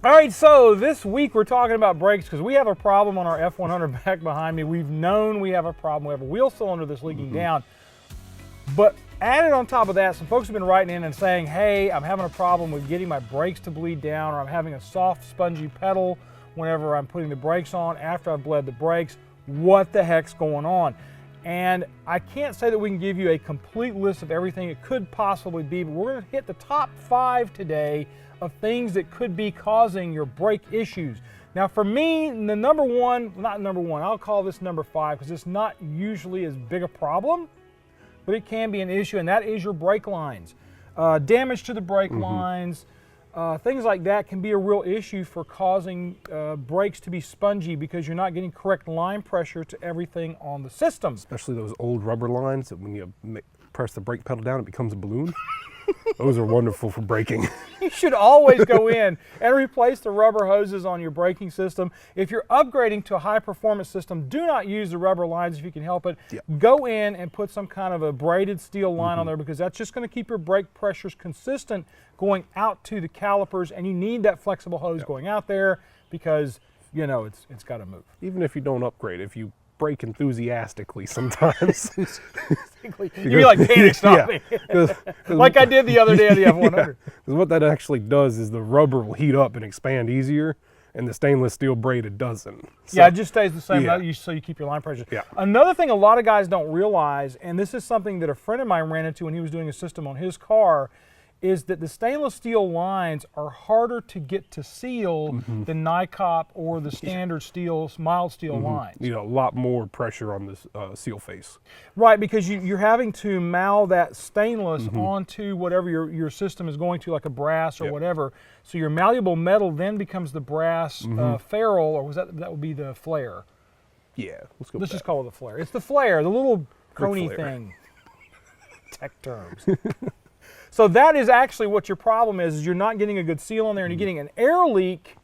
All right, so this week we're talking about brakes because we have a problem on our F100 back behind me. We've known we have a problem. We have a wheel cylinder that's leaking down. But added on top of that, some folks have been writing in and saying, hey, I'm having a problem with getting my brakes to bleed down, or I'm having a soft, spongy pedal whenever I'm putting the brakes on after I've bled the brakes. What the heck's going on? And I can't say that we can give you a complete list of everything it could possibly be, but we're going to hit the top 5 today of things that could be causing your brake issues. Now for me, the number one, I'll call this number 5 because it's not usually as big a problem, but it can be an issue, and that is your brake lines. Damage to the brake lines, things like that can be a real issue for causing brakes to be spongy because you're not getting correct line pressure to everything on the system. Especially those old rubber lines that when you press the brake pedal down, it becomes a balloon. Those are wonderful for braking. You should always go in and replace the rubber hoses on your braking system. If you're upgrading to a high performance system, do not use the rubber lines if you can help it. Yep. Go in and put some kind of a braided steel line on there because that's just going to keep your brake pressures consistent going out to the calipers, and you need that flexible hose going out there because, you know, it's got to move. Even if you don't upgrade, if you brake enthusiastically sometimes. You mean like panic stopping? Cause like I did the other day on the F100. Because what that actually does is the rubber will heat up and expand easier, and the stainless steel braided doesn't. So, yeah, it just stays the same, so you keep your line pressure. Yeah. Another thing a lot of guys don't realize, and this is something that a friend of mine ran into when he was doing a system on his car, is that the stainless steel lines are harder to get to seal than Nicop or the standard steel, mild steel lines. You know, a lot more pressure on this seal face. Right, because you're having to mal that stainless onto whatever your system is going to, like a brass or whatever. So your malleable metal then becomes the brass ferrule, or that would be the flair. Yeah, let's just call it the flair. It's the flair, the little coney thing. Tech terms. So that is actually what your problem is you're not getting a good seal on there, and you're getting an air leak,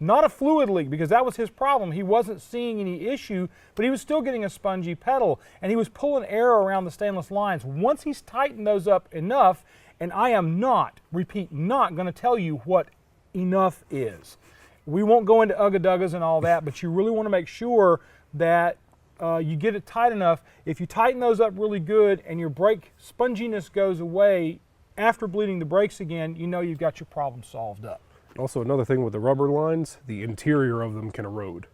not a fluid leak, because that was his problem. He wasn't seeing any issue, but he was still getting a spongy pedal, and he was pulling air around the stainless lines. Once he's tightened those up enough, and I am not, repeat, not going to tell you what enough is. We won't go into ugga-duggas and all that, but you really want to make sure that you get it tight enough. If you tighten those up really good and your brake sponginess goes away after bleeding the brakes again, you know you've got your problem solved up. Also, another thing with the rubber lines, the interior of them can erode.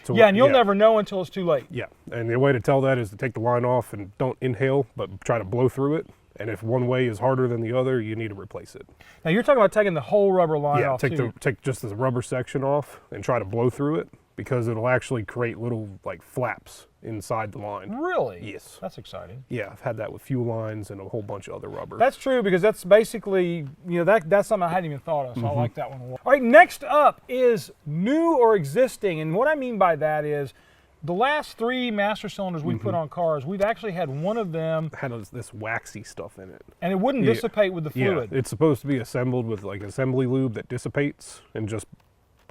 So yeah, and you'll never know until it's too late. Yeah, and the way to tell that is to take the line off and don't inhale, but try to blow through it. And if one way is harder than the other, you need to replace it. Now you're talking about taking the whole rubber line off too. Take just the rubber section off and try to blow through it, because it'll actually create little like flaps inside the line. Really? Yes. That's exciting. Yeah, I've had that with fuel lines and a whole bunch of other rubber. That's true, because that's basically, you know, that's something I hadn't even thought of, so I like that one a lot. All right, next up is new or existing, and what I mean by that is the last 3 master cylinders we put on cars, we've actually had one of them had this waxy stuff in it. And it wouldn't dissipate with the fluid. Yeah, it's supposed to be assembled with like assembly lube that dissipates and just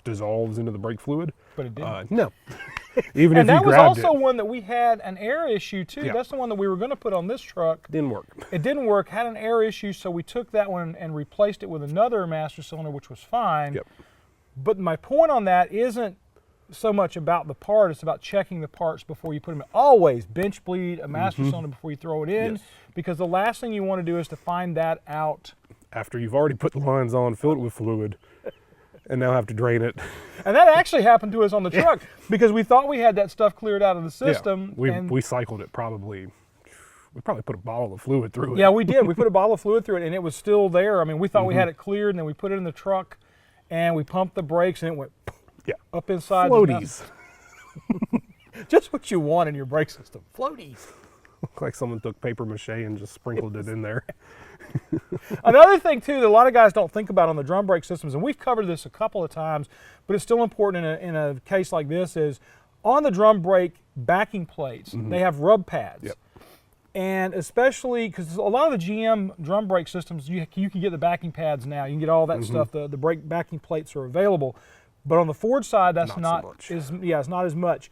dissolves into the brake fluid. But it didn't. No. Even and if you that was grabbed also one that we had an air issue too. Yeah. That's the one that we were going to put on this truck. Didn't work. It didn't work, had an air issue, so we took that one and replaced it with another master cylinder, which was fine. Yep. But my point on that isn't so much about the part, it's about checking the parts before you put them in. Always bench bleed a master cylinder before you throw it in, because the last thing you want to do is to find that out. After you've already put the lines on, filled it with fluid, and now have to drain it. And that actually happened to us on the truck, because we thought we had that stuff cleared out of the system. Yeah, we cycled it probably. We probably put a bottle of fluid through it. Yeah, we did. We put a bottle of fluid through it, and it was still there. I mean, we thought we had it cleared, and then we put it in the truck, and we pumped the brakes, and it went up inside. Floaties. Just what you want in your brake system. Floaties. Looked like someone took paper mache and just sprinkled it in there. Another thing too that a lot of guys don't think about on the drum brake systems, and we've covered this a couple of times, but it's still important in a case like this, is on the drum brake backing plates, they have rub pads. Yep. And especially because a lot of the GM drum brake systems, you can get the backing pads now. You can get all that stuff. The brake backing plates are available. But on the Ford side, that's not so much. it's not as much.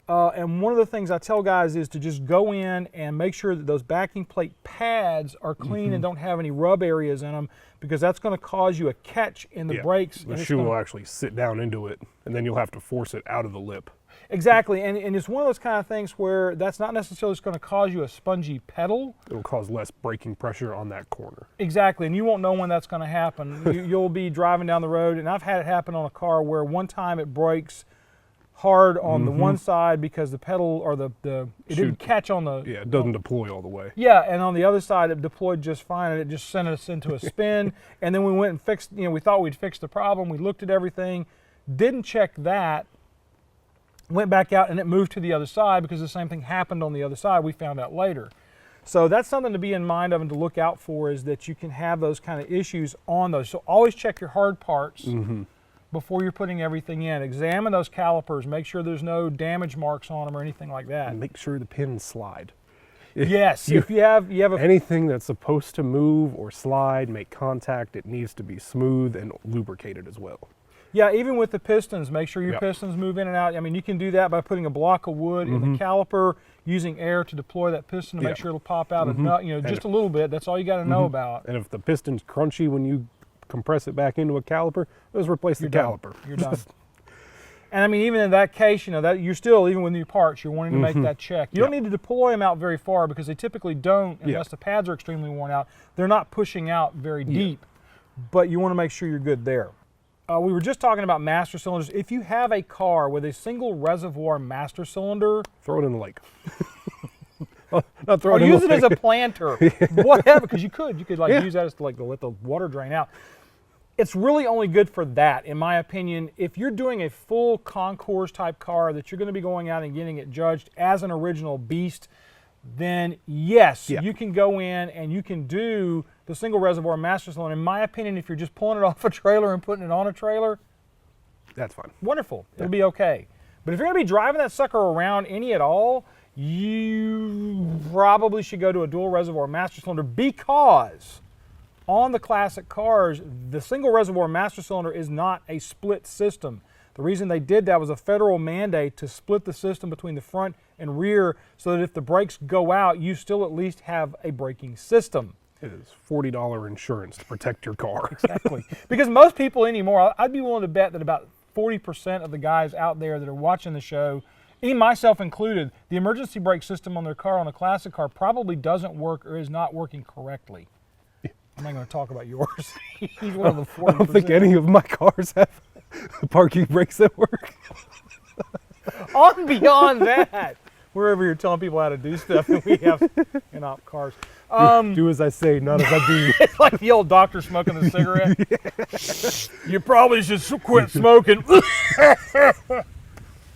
And one of the things I tell guys is to just go in and make sure that those backing plate pads are clean and don't have any rub areas in them, because that's going to cause you a catch in the brakes. The shoe will actually sit down into it, and then you'll have to force it out of the lip. Exactly, and it's one of those kind of things where that's not necessarily going to cause you a spongy pedal. It'll cause less braking pressure on that corner. Exactly, and you won't know when that's going to happen. You'll be driving down the road, and I've had it happen on a car where one time it brakes hard on the one side because the pedal or it didn't catch on the... Yeah, it doesn't deploy all the way. Yeah, and on the other side it deployed just fine, and it just sent us into a spin. And then we went and fixed, we thought we'd fixed the problem. We looked at everything, didn't check that, went back out, and it moved to the other side because the same thing happened on the other side. We found out later. So that's something to be in mind of and to look out for, is that you can have those kind of issues on those. So always check your hard parts before you're putting everything in. Examine those calipers, make sure there's no damage marks on them or anything like that. And make sure the pins slide. Yes, if you have anything that's supposed to move or slide, make contact, it needs to be smooth and lubricated as well. Yeah, even with the pistons, make sure your pistons move in and out. I mean, you can do that by putting a block of wood in the caliper, using air to deploy that piston to make sure it'll pop out just a little bit. That's all you got to know about. And if the piston's crunchy when you compress it back into a caliper, just replace the caliper. You're done. And I mean, even in that case, that you're still, even with new parts, you're wanting to make that check. You don't need to deploy them out very far, because they typically don't, unless the pads are extremely worn out. They're not pushing out very deep, but you want to make sure you're good there. We were just talking about master cylinders. If you have a car with a single reservoir master cylinder, throw it in the lake. Not throw it in the lake. Or use it as a planter, whatever, because you could use that as to let the water drain out. It's really only good for that, in my opinion. If you're doing a full concours type car that you're going to be going out and getting it judged as an original beast, then yes, you can go in and you can do the single reservoir master cylinder. In my opinion, if you're just pulling it off a trailer and putting it on a trailer, that's fine. Wonderful. It'll be okay. But if you're going to be driving that sucker around any at all, you probably should go to a dual reservoir master cylinder, because on the classic cars, the single reservoir master cylinder is not a split system. The reason they did that was a federal mandate to split the system between the front and rear, so that if the brakes go out, you still at least have a braking system. It is $40 insurance to protect your car. Exactly. Because most people anymore, I'd be willing to bet that about 40% of the guys out there that are watching the show, even myself included, the emergency brake system on their car, on a classic car, probably doesn't work or is not working correctly. I'm not going to talk about yours. He's one of the 40%. I don't think any of my cars have parking brakes that work. On beyond that, wherever you're telling people how to do stuff, and we have in-op cars. Do as I say, not as I do. It's like the old doctor smoking the cigarette. You probably should quit smoking.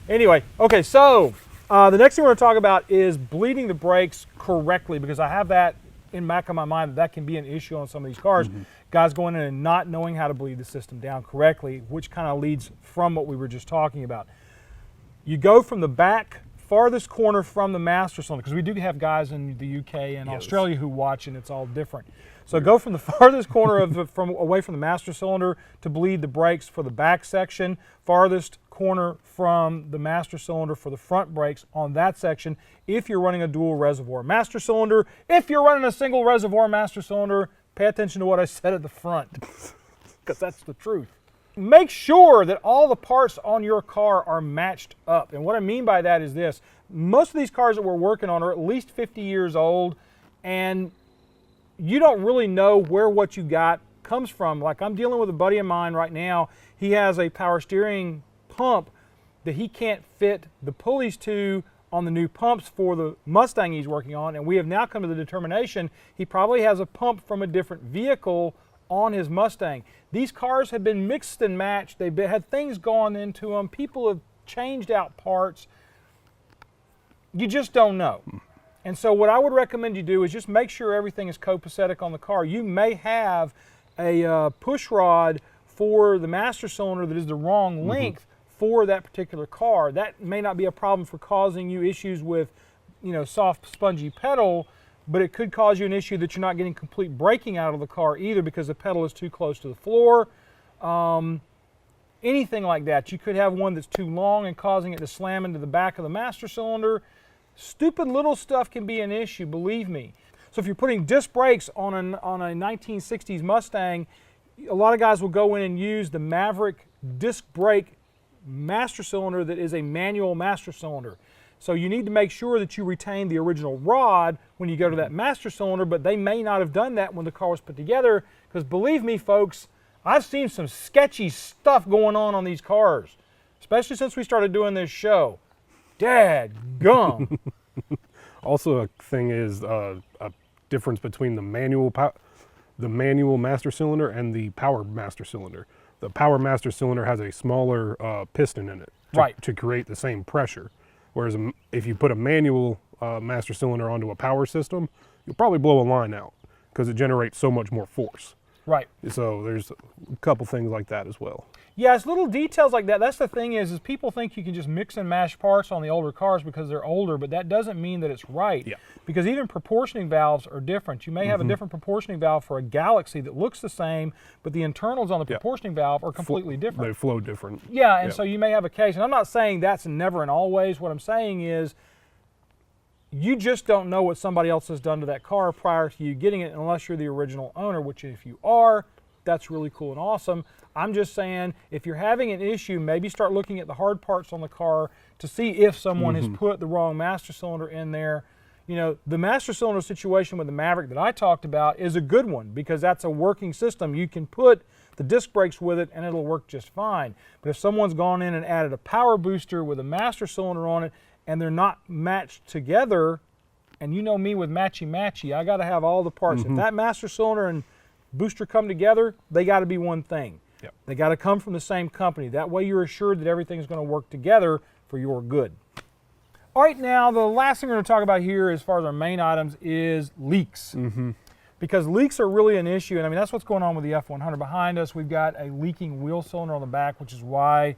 Anyway, okay, so the next thing we're going to talk about is bleeding the brakes correctly, because I have that in the back of my mind that can be an issue on some of these cars. Guys going in and not knowing how to bleed the system down correctly, which kind of leads from what we were just talking about. You go from the back farthest corner from the master cylinder, because we do have guys in the UK and Australia who watch, and it's all different. So go from the farthest corner of away from the master cylinder to bleed the brakes for the back section, farthest corner from the master cylinder for the front brakes on that section. If you're running a dual reservoir master cylinder, if you're running a single reservoir master cylinder, pay attention to what I said at the front, because that's the truth. Make sure that all the parts on your car are matched up. And what I mean by that is this. Most of these cars that we're working on are at least 50 years old, and you don't really know where what you got comes from. Like, I'm dealing with a buddy of mine right now. He has a power steering pump that he can't fit the pulleys to on the new pumps for the Mustang he's working on, and we have now come to the determination he probably has a pump from a different vehicle on his Mustang. These cars have been mixed and matched. They've had things gone into them. People have changed out parts. You just don't know. And so what I would recommend you do is just make sure everything is copacetic on the car. You may have a push rod for the master cylinder that is the wrong length for that particular car. That may not be a problem for causing you issues with, soft, spongy pedal, but it could cause you an issue that you're not getting complete braking out of the car either, because the pedal is too close to the floor. And anything like that. You could have one that's too long and causing it to slam into the back of the master cylinder. Stupid little stuff can be an issue, believe me. So if you're putting disc brakes on a 1960s Mustang, a lot of guys will go in and use the Maverick disc brake master cylinder that is a manual master cylinder. So you need to make sure that you retain the original rod when you go to that master cylinder, but they may not have done that when the car was put together, because believe me folks, I've seen some sketchy stuff going on these cars, especially since we started doing this show. Dadgum. Also, a thing is a difference between the manual master cylinder and the power master cylinder. The power master cylinder has a smaller piston in it to create the same pressure. Whereas if you put a manual master cylinder onto a power system, you'll probably blow a line out because it generates so much more force. Right. So there's a couple things like that as well. Yeah, it's little details like that. That's the thing is people think you can just mix and mash parts on the older cars because they're older, but that doesn't mean that it's right. Yeah. Because even proportioning valves are different. You may have a different proportioning valve for a Galaxy that looks the same, but the internals on the proportioning valve are completely different. They flow different. Yeah, and so you may have a case, and I'm not saying that's never and always. What I'm saying is you just don't know what somebody else has done to that car prior to you getting it unless you're the original owner, which if you are, that's really cool and awesome. I'm just saying, if you're having an issue, maybe start looking at the hard parts on the car to see if someone has put the wrong master cylinder in there. You know, the master cylinder situation with the Maverick that I talked about is a good one because that's a working system. You can put the disc brakes with it and it'll work just fine. But if someone's gone in and added a power booster with a master cylinder on it and they're not matched together, and you know me with matchy-matchy, I got to have all the parts. If that master cylinder and booster come together, they got to be one thing. Yep. They got to come from the same company. That way you're assured that everything's going to work together for your good. All right, now the last thing we're going to talk about here as far as our main items is leaks. Because leaks are really an issue, and I mean that's what's going on with the F100. Behind us we've got a leaking wheel cylinder on the back, which is why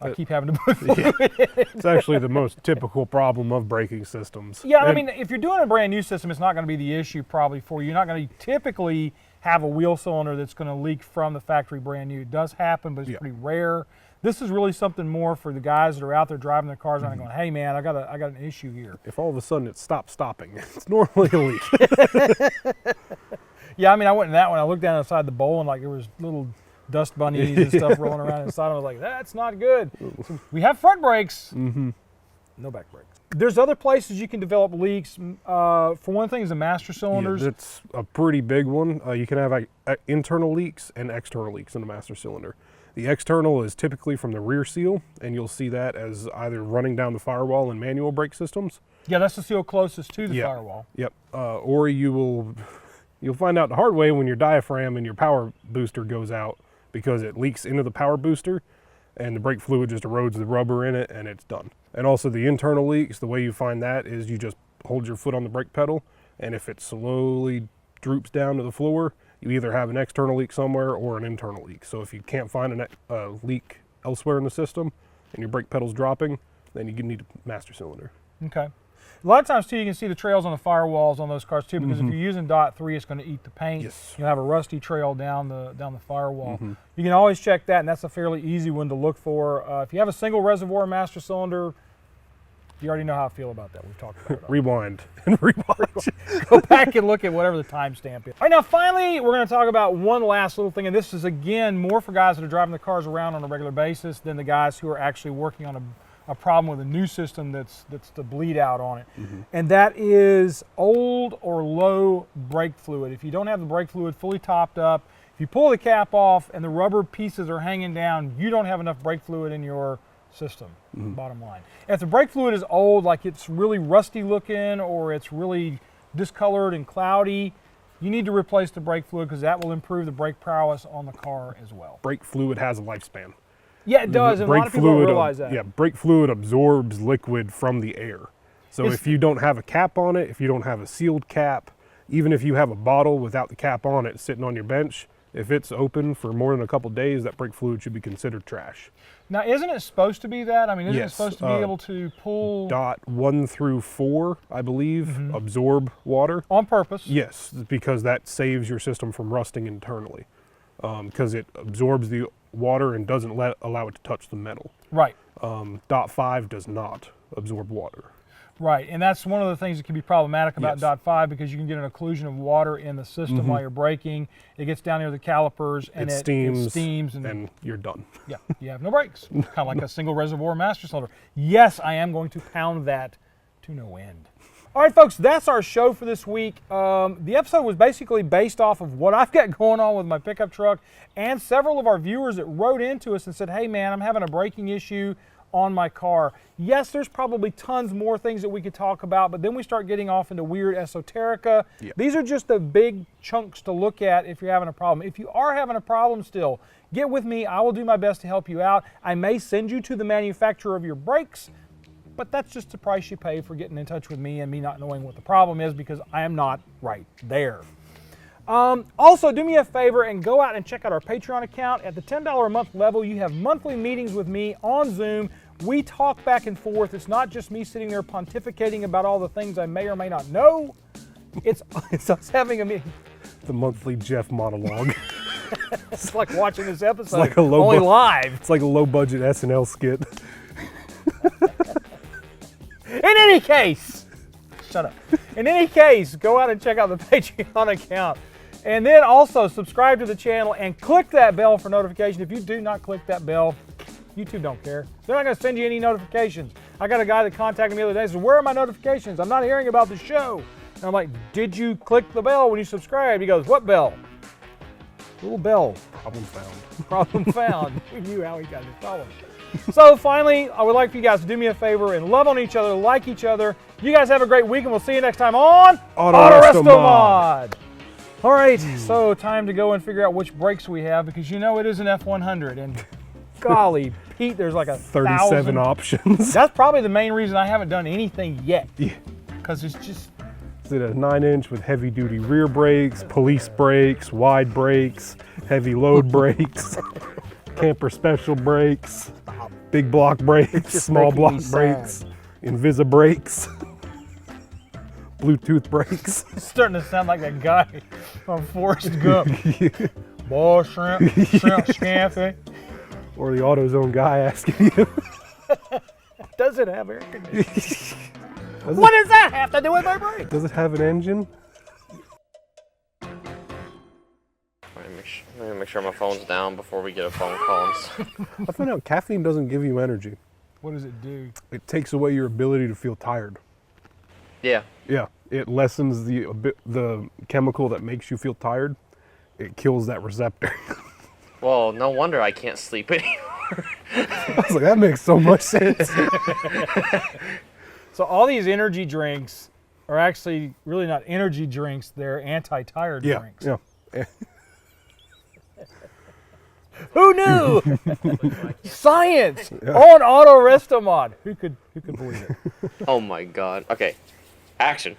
I keep having to put fluid in it. It's actually the most typical problem of braking systems. Yeah, I mean, if you're doing a brand new system, it's not going to be the issue probably for you. You're not going to typically have a wheel cylinder that's going to leak from the factory brand new. It does happen, but it's pretty rare. This is really something more for the guys that are out there driving their cars around and going, hey man, I got an issue here. If all of a sudden it stops stopping, it's normally a leak. Yeah, I mean, I went in that one. I looked down inside the bowl and like there was little dust bunnies and stuff rolling around inside. I was like, that's not good. So we have front brakes, no back brakes. There's other places you can develop leaks. For one thing is the master cylinders. Yeah, that's a pretty big one. You can have internal leaks and external leaks in the master cylinder. The external is typically from the rear seal, and you'll see that as either running down the firewall in manual brake systems. Yeah, that's the seal closest to the firewall. Yep. Or you'll find out the hard way when your diaphragm and your power booster goes out because it leaks into the power booster and the brake fluid just erodes the rubber in it and it's done. And also the internal leaks, the way you find that is you just hold your foot on the brake pedal, and if it slowly droops down to the floor, you either have an external leak somewhere or an internal leak. So if you can't find a leak elsewhere in the system and your brake pedal's dropping, then you need a master cylinder. Okay. A lot of times too, you can see the trails on the firewalls on those cars too, because if you're using .3, it's going to eat the paint. Yes. You'll have a rusty trail down the firewall. You can always check that, and that's a fairly easy one to look for. If you have a single reservoir master cylinder, you already know how I feel about that. We've talked about it. Rewind and rewatch. Go back and look at whatever the timestamp is. All right, now finally, we're going to talk about one last little thing, and this is again more for guys that are driving the cars around on a regular basis than the guys who are actually working on a problem with a new system that's the bleed out on it. And that is old or low brake fluid. If you don't have the brake fluid fully topped up, if you pull the cap off and the rubber pieces are hanging down, you don't have enough brake fluid in your system, bottom line. If the brake fluid is old, like it's really rusty looking or it's really discolored and cloudy, you need to replace the brake fluid because that will improve the brake prowess on the car as well. Brake fluid has a lifespan. Yeah, it does, and a lot of people don't realize that. Yeah, brake fluid absorbs liquid from the air. So if you don't have a cap on it, if you don't have a sealed cap, even if you have a bottle without the cap on it sitting on your bench, if it's open for more than a couple days, that brake fluid should be considered trash. Now, isn't it supposed to be that? I mean, isn't it supposed to be able to pull... .1 through 4, I believe, absorb water. On purpose? Yes, because that saves your system from rusting internally. because it absorbs the water and doesn't allow it to touch the metal. Right. Dot 5 does not absorb water. Right, and that's one of the things that can be problematic about Yes. dot 5 because you can get an occlusion of water in the system while you're braking. It gets down near the calipers and it steams and you're done. Yeah, you have no brakes. Kind of like a single reservoir master cylinder. Yes, I am going to pound that to no end. All right, folks, that's our show for this week. The episode was basically based off of what I've got going on with my pickup truck and several of our viewers that wrote into us and said, hey, man, I'm having a braking issue on my car. Yes, there's probably tons more things that we could talk about, but then we start getting off into weird esoterica. Yeah. These are just the big chunks to look at if you're having a problem. If you are having a problem still, get with me. I will do my best to help you out. I may send you to the manufacturer of your brakes, but that's just the price you pay for getting in touch with me and me not knowing what the problem is because I am not right there. Also, do me a favor and go out and check out our Patreon account. At the $10 a month level, you have monthly meetings with me on Zoom. We talk back and forth. It's not just me sitting there pontificating about all the things I may or may not know. It's us having a meeting. The monthly Jeff monologue. It's like watching this episode, like a only live. It's like a low-budget SNL skit. In any case, shut up. In any case, go out and check out the Patreon account. And then also subscribe to the channel and click that bell for notification. If you do not click that bell, YouTube don't care. They're not going to send you any notifications. I got a guy that contacted me the other day and said, where are my notifications? I'm not hearing about the show. And I'm like, did you click the bell when you subscribed? He goes, what bell? Little bell. Problem found. Problem found. We knew how he got his problem. So finally, I would like for you guys to do me a favor and love on each other, like each other. You guys have a great week, and we'll see you next time on Autorestomod. All right, so time to go and figure out which brakes we have because you know it is an F100, and golly, Pete, there's like a 37 options. That's probably the main reason I haven't done anything yet. Yeah. Because it's just... Is it a 9-inch with heavy-duty rear brakes, police brakes, wide brakes, heavy load brakes, camper special brakes, big block brakes, small block brakes, Invisa brakes, Bluetooth brakes. It's starting to sound like that guy on Forrest Gump. Boy, shrimp scampi. Or the AutoZone guy asking you. Does it have air conditioning? What does that have to do with my brake? Does it have an engine? I'm gonna make sure my phone's down before we get a phone call. I found out caffeine doesn't give you energy. What does it do? It takes away your ability to feel tired. Yeah. Yeah, it lessens the chemical that makes you feel tired. It kills that receptor. Well, no wonder I can't sleep anymore. I was like, that makes so much sense. So all these energy drinks are actually really not energy drinks, they're anti-tired drinks. Yeah. Who knew? Science on Autorestomod. Who could believe it? Oh my god. Okay. Action.